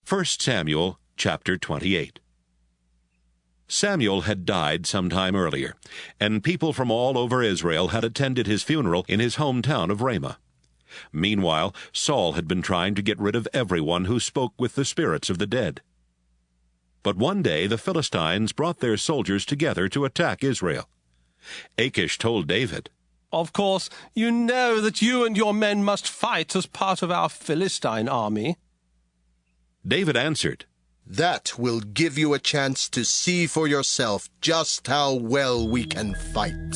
1 Samuel chapter 28. Samuel had died some time earlier, and people from all over Israel had attended his funeral in his hometown of Ramah. Meanwhile, Saul had been trying to get rid of everyone who spoke with the spirits of the dead. But one day the Philistines brought their soldiers together to attack Israel. Kish told David, "Of course, you know that you and your men must fight as part of our Philistine army." David answered, "That will give you a chance to see for yourself just how well we can fight."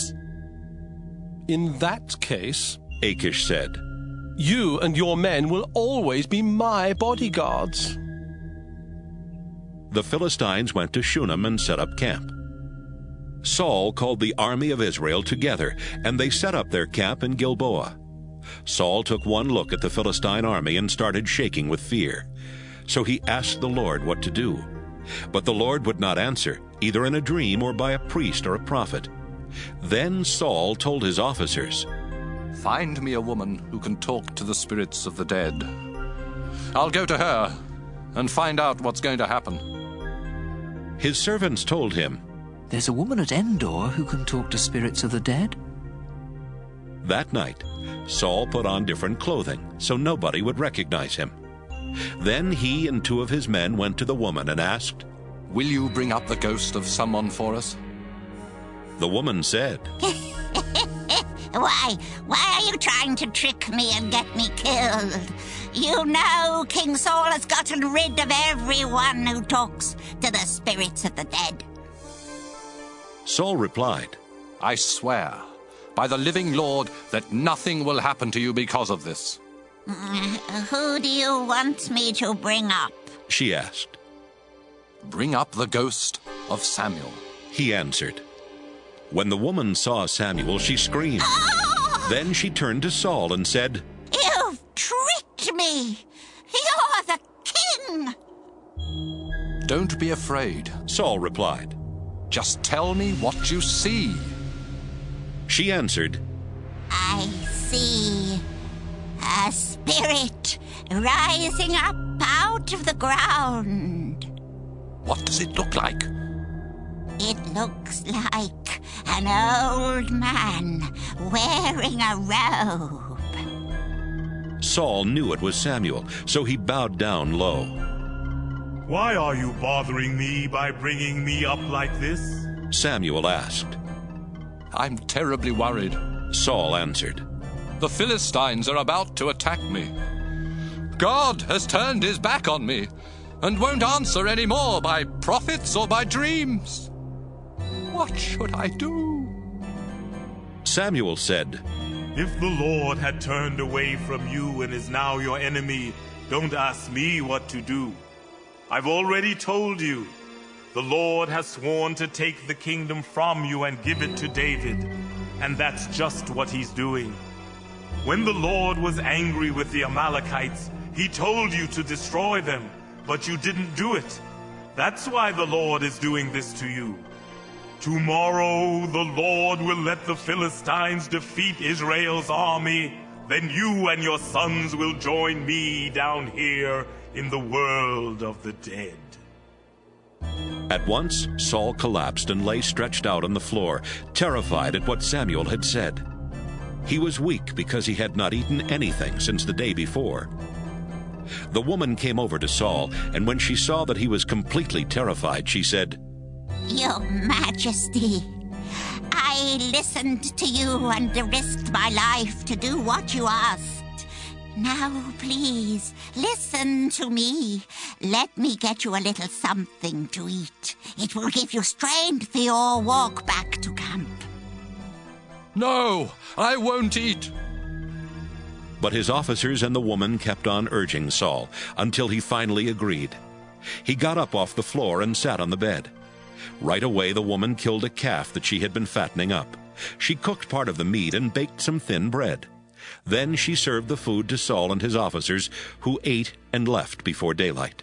"In that case," Kish said, "you and your men will always be my bodyguards." The Philistines went to Shunem and set up camp. Saul called the army of Israel together, and they set up their camp in Gilboa. Saul took one look at the Philistine army and started shaking with fear. So he asked the Lord what to do. But the Lord would not answer, either in a dream or by a priest or a prophet. Then Saul told his officers, "Find me a woman who can talk to the spirits of the dead. I'll go to her and find out what's going to happen." His servants told him, "There's a woman at Endor who can talk to spirits of the dead." That night, Saul put on different clothing so nobody would recognize him. Then he and 2 of his men went to the woman and asked, "Will you bring up the ghost of someone for us?" The woman said, Why are you trying to trick me and get me killed? You know King Saul has gotten rid of everyone who talks to the spirits of the dead." Saul replied, "I swear by the living Lord that nothing will happen to you because of this." Who do you want me to bring up? She asked. "Bring up the ghost of Samuel," He answered. When the woman saw Samuel, she screamed. Then she turned to Saul and said, You've tricked me! You're the king! "Don't be afraid," Saul replied. "Just tell me what you see." She answered, I see a spirit rising up out of the ground. "What does it look like?" It looks like an old man wearing a robe. Saul knew it was Samuel, so he bowed down low. "Why are you bothering me by bringing me up like this?" Samuel asked. "I'm terribly worried. Saul answered, The Philistines are about to attack me. God has turned his back on me and won't answer any more by prophets or by dreams. What should I do?" Samuel said, "If the Lord had turned away from you and is now your enemy, don't ask me what to do. I've already told you. The Lord has sworn to take the kingdom from you and give it to David, and that's just what he's doing. When the Lord was angry with the Amalekites, he told you to destroy them, but you didn't do it. That's why the Lord is doing this to you. Tomorrow the Lord will let the Philistines defeat Israel's army. Then you and your sons will join me down here in the world of the dead." At once Saul collapsed and lay stretched out on the floor, terrified at what Samuel had said. He was weak because he had not eaten anything since the day before. The woman came over to Saul, and when she saw that he was completely terrified, she said, Your Majesty, I listened to you and risked my life to do what you asked. Now, please, listen to me. Let me get you a little something to eat. It will give you strength for your walk back to camp. "No, I won't eat." But his officers and the woman kept on urging Saul until he finally agreed. He got up off the floor and sat on the bed. Right away the woman killed a calf that she had been fattening up. She cooked part of the meat and baked some thin bread. Then she served the food to Saul and his officers, who ate and left before daylight.